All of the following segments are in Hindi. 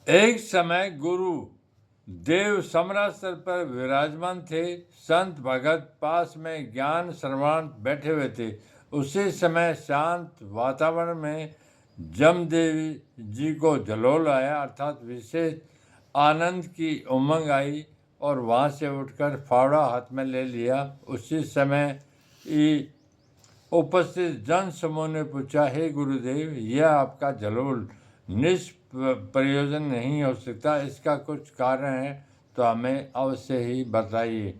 एक समय गुरु देव समरासर पर विराजमान थे। संत भगत पास में ज्ञान श्रवण बैठे हुए थे। उसी समय शांत वातावरण में जमदेव जी को जलोल आया, अर्थात विशेष आनंद की उमंग आई और वहाँ से उठकर फावड़ा हाथ में ले लिया। उसी समय ही उपस्थित जन समूह ने पूछा, हे गुरुदेव, यह आपका जलोल निष्प्रयोजन नहीं हो सकता, इसका कुछ कारण है तो हमें अवश्य ही बताइए।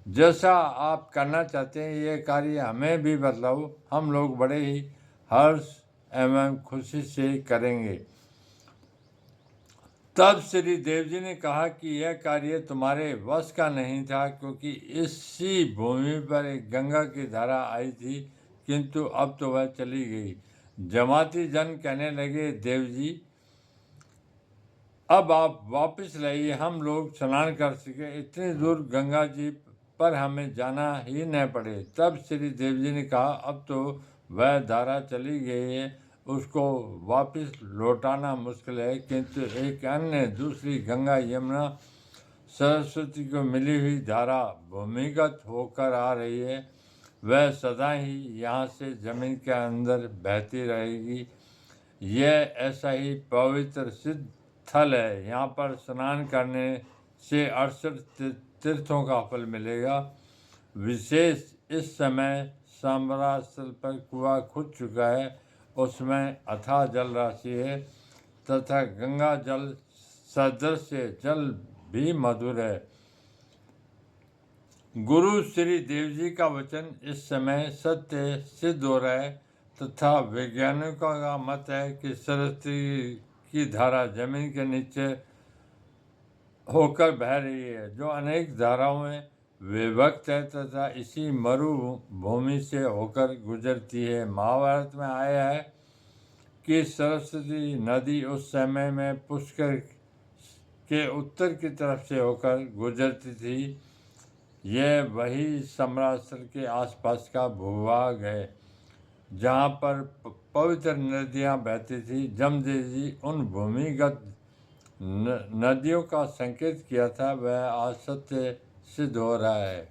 जैसा आप करना चाहते हैं यह कार्य हमें भी बतलाओ, हम लोग बड़े ही हर्ष एवं खुशी से करेंगे। तब श्री देव जी ने कहा कि यह कार्य तुम्हारे वश का नहीं था, क्योंकि इसी भूमि पर एक गंगा की धारा आई थी, किंतु अब तो वह चली गई। जमाती जन कहने लगे, देव जी अब आप वापस लाइए, हम लोग स्नान कर सके, इतनी दूर गंगा जी पर हमें जाना ही न पड़े। तब श्री देव जी ने कहा, अब तो वह धारा चली गई है, उसको वापस लौटाना मुश्किल है, किंतु एक अन्य दूसरी गंगा यमुना सरस्वती को मिली हुई धारा भूमिगत होकर आ रही है। वह सदा ही यहाँ से जमीन के अंदर बहती रहेगी। यह ऐसा ही पवित्र सिद्ध स्थल है, यहाँ पर स्नान करने से 68 तीर्थों का फल मिलेगा। विशेष इस समय समरास्थल पर कुआं खुद चुका है, उसमें अथाह जल राशि है तथा गंगा जल सदृश जल भी मधुर है। गुरु श्री देव जी का वचन इस समय सत्य सिद्ध हो रहा है तथा वैज्ञानिकों का मत है कि सरस्वती की धारा जमीन के नीचे होकर बह रही है, जो अनेक धाराओं में विभक्त है तथा इसी मरुभूमि से होकर गुजरती है। महाभारत में आया है कि सरस्वती नदी उस समय में पुष्कर के उत्तर की तरफ से होकर गुजरती थी। यह वही समरास्थल के आसपास का भूभाग है जहाँ पर पवित्र नदियाँ बहती थी। जमदेव जी उन भूमिगत नदियों का संकेत किया था, वह आज सत्य सिद्ध हो रहा है।